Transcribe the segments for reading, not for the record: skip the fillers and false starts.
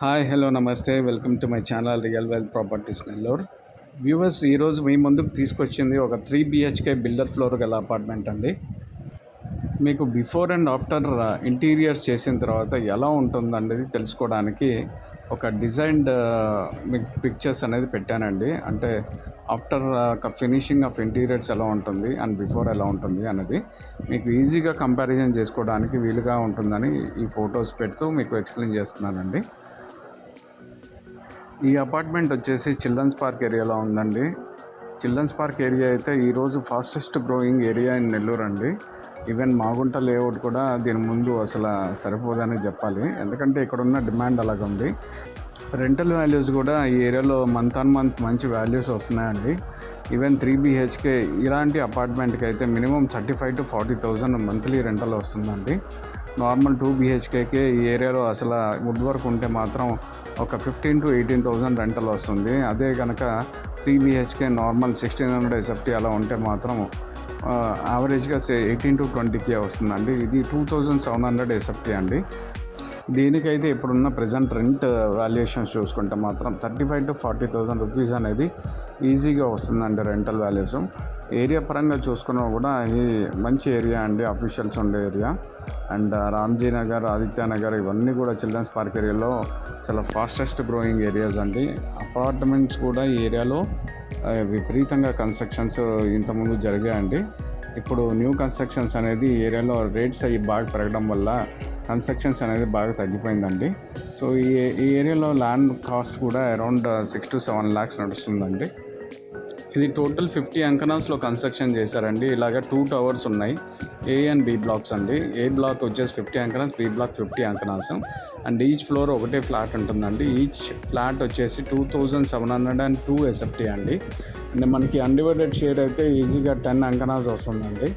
Hi hello నమస్తే welcome to my channel real wealth properties Nellore viewers. ఈరోజు మీ ముందుకు తీసుకొచ్చింది ఒక 3 BHK బిల్డర్ ఫ్లోర్ గల అపార్ట్మెంట్ అండి. మీకు బిఫోర్ అండ్ ఆఫ్టర్ ఇంటీరియర్స్ చేసిన తర్వాత ఎలా ఉంటుందనేది తెలుసుకోవడానికి ఒక డిజైన్డ్ మీకు పిక్చర్స్ అనేది పెట్టానండి. అంటే ఆఫ్టర్ ఫినిషింగ్ ఆఫ్ ఇంటీరియర్స్ ఎలా ఉంటుంది అండ్ బిఫోర్ ఎలా ఉంటుంది అనేది మీకు ఈజీగా కంపారిజన్ చేసుకోవడానికి వీలుగా ఉంటుందని ఈ ఫొటోస్ పెడుతూ మీకు ఎక్స్ప్లెయిన్ చేస్తున్నానండి. ఈ అపార్ట్మెంట్ వచ్చేసి చిల్డ్రన్స్ పార్క్ ఏరియాలో ఉందండి. చిల్డ్రన్స్ పార్క్ ఏరియా అయితే ఈరోజు fastest growing area in Nellore అండి. ఈవెన్ మాగుంట లేఅవుట్ కూడా దీని ముందు అసలు సరిపోదని చెప్పాలి. ఎందుకంటే ఇక్కడ ఉన్న డిమాండ్ అలాగ ఉంది. రెంటల్ వాల్యూస్ కూడా ఈ ఏరియాలో మంత్ ఆన్ మంత్ మంచి వాల్యూస్ వస్తున్నాయండి. ఈవెన్ 3 BHK ఇలాంటి అపార్ట్మెంట్కి అయితే మినిమం 35,000 to 40,000 మంత్లీ రెంటల్ వస్తుందండి. నార్మల్ 2 BHKకే ఈ ఏరియాలో అసలు వుడ్ వర్క్ ఉంటే మాత్రం ఒక 15,000 to 18,000 రెంటల్ వస్తుంది. అదే కనుక 3 BHK నార్మల్ 1,600 SFT అలా ఉంటే మాత్రం యావరేజ్గా 18 to 20K వస్తుందండి. ఇది 2,700 SFT అండి. దీనికైతే ఇప్పుడున్న ప్రజెంట్ రెంట్ వాల్యుయేషన్స్ చూసుకుంటే మాత్రం 35,000 to 40,000 రూపీస్ అనేది ఈజీగా వస్తుందండి రెంటల్ వాల్యూస్. ఏరియా పరంగా చూసుకున్నా కూడా ఇది మంచి ఏరియా అండి, అఫీషియల్స్ ఉండే ఏరియా. అండ్ రామ్జీ నగర్, ఆదిత్య నగర్ ఇవన్నీ కూడా చిల్డ్రన్స్ పార్క్ ఏరియాలో చాలా ఫాస్టెస్ట్ గ్రోయింగ్ ఏరియాస్ అండి. అపార్ట్మెంట్స్ కూడా ఈ ఏరియాలో విపరీతంగా కన్స్ట్రక్షన్స్ ఇంతకుముందు జరిగాయండి. ఇప్పుడు న్యూ కన్స్ట్రక్షన్స్ అనేది ఈ ఏరియాలో రేట్స్ అవి బాగా పెరగడం వల్ల కన్స్ట్రక్షన్స్ అనేది బాగా తగ్గిపోయిందండి. సో ఈ ఏరియాలో ల్యాండ్ కాస్ట్ కూడా అరౌండ్ 6 to 7 lakhs నడుస్తుందండి. ఇది టోటల్ 50 అంకనాస్లో కన్స్ట్రక్షన్ చేశారండి. ఇలాగ 2 towers ఉన్నాయి, A and B బ్లాక్స్ అండి. ఏ బ్లాక్ వచ్చేసి 50 అంకనాస్, B బ్లాక్ 50 అంకనాస్. అండ్ ఈచ్ ఫ్లోర్ ఒకటే ఫ్లాట్ ఉంటుందండి. ఈచ్ ఫ్లాట్ వచ్చేసి 2,702 SFT అండి. అండ్ మనకి అన్డివైడెడ్ షేర్ అయితే ఈజీగా 10 అంకనాస్ వస్తుందండి.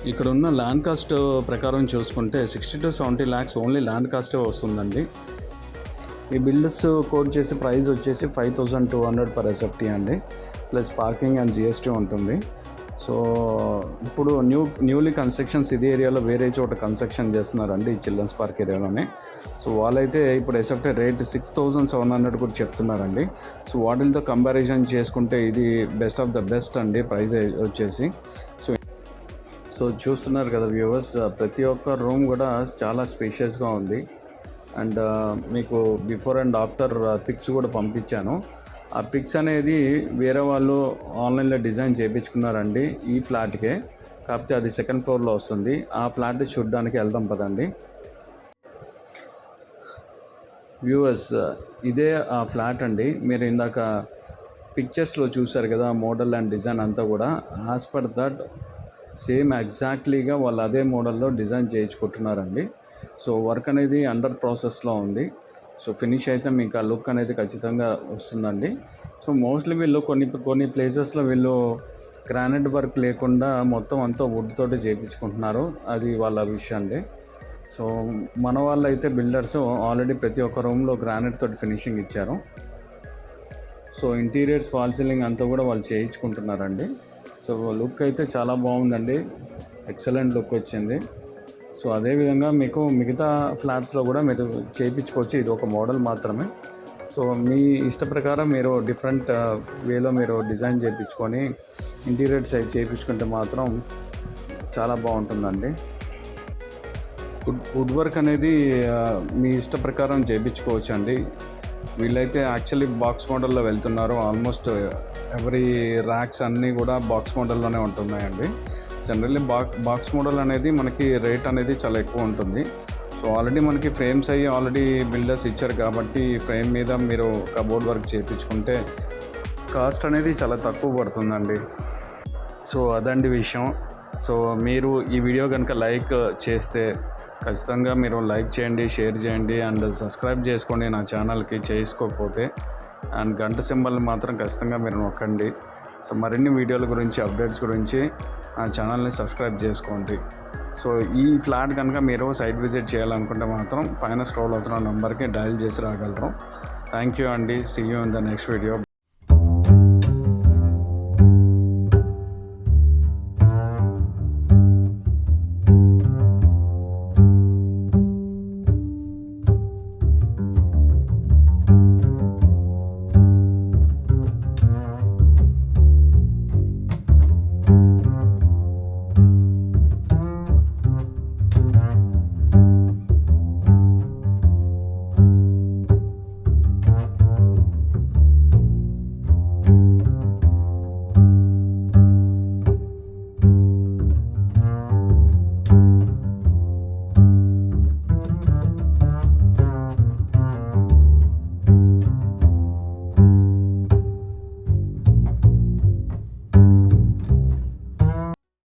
ఇక్కడ ఉన్న ల్యాండ్ కాస్ట్ ప్రకారం చూసుకుంటే 60 to 70 lakhs ఓన్లీ ల్యాండ్ కాస్టే వస్తుందండి. ఈ బిల్డర్స్ కోట్ చేసే ప్రైస్ వచ్చేసి 5,200 per SFT అండి, ప్లస్ పార్కింగ్ అండ్ GST ఉంటుంది. సో ఇప్పుడు న్యూలీ కన్స్ట్రక్షన్స్ ఇదే ఏరియాలో వేరే చోట కన్స్ట్రక్షన్ చేస్తున్నారండి, ఈ చిల్డ్రన్స్ పార్క్ ఏరియాలోనే. సో వాళ్ళైతే ఇప్పుడు SFT రేట్ 6,700 కూడా చెప్తున్నారండి. సో వాటితో కంపారిజన్ చేసుకుంటే ఇది బెస్ట్ ఆఫ్ ద బెస్ట్ అండి ప్రైస్ వచ్చేసి. సో చూస్తున్నారు కదా వ్యూవర్స్, ప్రతి ఒక్క రూమ్ కూడా చాలా స్పేషియస్గా ఉంది. అండ్ మీకు బిఫోర్ అండ్ ఆఫ్టర్ పిక్స్ కూడా పంపించాను. ఆ పిక్స్ అనేది వేరే వాళ్ళు ఆన్లైన్లో డిజైన్ చేయించుకున్నారండి ఈ ఫ్లాట్కే, కాకపోతే అది సెకండ్ ఫ్లోర్లో వస్తుంది. ఆ ఫ్లాట్ చూడడానికి వెళ్దాం పదండి వ్యూవర్స్. ఇదే ఆ ఫ్లాట్ అండి. మీరు ఇందాక పిక్చర్స్లో చూసారు కదా, మోడల్ అండ్ డిజైన్ అంతా కూడా యాజ్ పర్ దట్ సేమ్ ఎగ్జాక్ట్లీగా వాళ్ళు అదే మోడల్లో డిజైన్ చేయించుకుంటున్నారండి. సో వర్క్ అనేది అండర్ ప్రాసెస్లో ఉంది. సో ఫినిష్ అయితే మీకు ఆ లుక్ అనేది ఖచ్చితంగా వస్తుందండి. సో మోస్ట్లీ వీళ్ళు కొన్ని ప్లేసెస్లో వీళ్ళు గ్రానైట్ వర్క్ లేకుండా మొత్తం అంతా వుడ్ తోటి చేయించుకుంటున్నారు, అది వాళ్ళ విషయం అండి. సో మన వాళ్ళు అయితే బిల్డర్స్ ఆల్రెడీ ప్రతి ఒక్క రూమ్లో గ్రానైట్ తోటి ఫినిషింగ్ ఇచ్చారు. సో ఇంటీరియర్స్, ఫాల్ సీలింగ్ అంతా కూడా వాళ్ళు చేయించుకుంటున్నారండి. సో లుక్ అయితే చాలా బాగుందండి, ఎక్సలెంట్ లుక్ వచ్చింది. సో అదేవిధంగా మీకు మిగతా ఫ్లాట్స్లో కూడా మీరు చేయించుకోవచ్చు, ఇది ఒక మోడల్ మాత్రమే. సో మీ ఇష్ట ప్రకారం మీరు డిఫరెంట్ వేలో మీరు డిజైన్ చేయించుకొని ఇంటీరియర్ సైడ్ చేయించుకుంటే మాత్రం చాలా బాగుంటుందండి. వుడ్ వర్క్ అనేది మీ ఇష్ట ప్రకారం చేయించుకోవచ్చు అండి. వీళ్ళైతే యాక్చువల్లీ బాక్స్ మోడల్లో వెళ్తున్నారు. ఆల్మోస్ట్ ఎవరీ ర్యాక్స్ అన్నీ కూడా బాక్స్ మోడల్లోనే ఉంటున్నాయండి. జనరల్లీ బాక్స్ మోడల్ అనేది మనకి రేట్ అనేది చాలా ఎక్కువ ఉంటుంది. సో ఆల్రెడీ మనకి ఫ్రేమ్స్ అయ్యి ఆల్రెడీ బిల్డర్స్ ఇచ్చారు కాబట్టి ఫ్రేమ్ మీద మీరు కబోర్డ్ వర్క్ చేయించుకుంటే కాస్ట్ అనేది చాలా తక్కువ పడుతుందండి. సో అదండి విషయం. సో మీరు ఈ వీడియో కనుక లైక్ చేస్తే ఖచ్చితంగా మీరు లైక్ చేయండి, షేర్ చేయండి అండ్ సబ్స్క్రైబ్ చేసుకోండి నా ఛానల్కి, చేసుకోకపోతే. అండ్ గంట సింబల్ మాత్రం ఖచ్చితంగా మీరు నొక్కండి. సో మరిన్ని వీడియోల గురించి, అప్డేట్స్ గురించి నా ఛానల్ని సబ్స్క్రైబ్ చేసుకోండి. సో ఈ ఫ్లాట్ కనుక మీరు సైట్ విజిట్ చేయాలనుకుంటే మాత్రం పైన స్క్రోల్ అవుతున్న నెంబర్కి డయల్ చేసి రాగలరు. థ్యాంక్ యూ అండి. See you in the next video.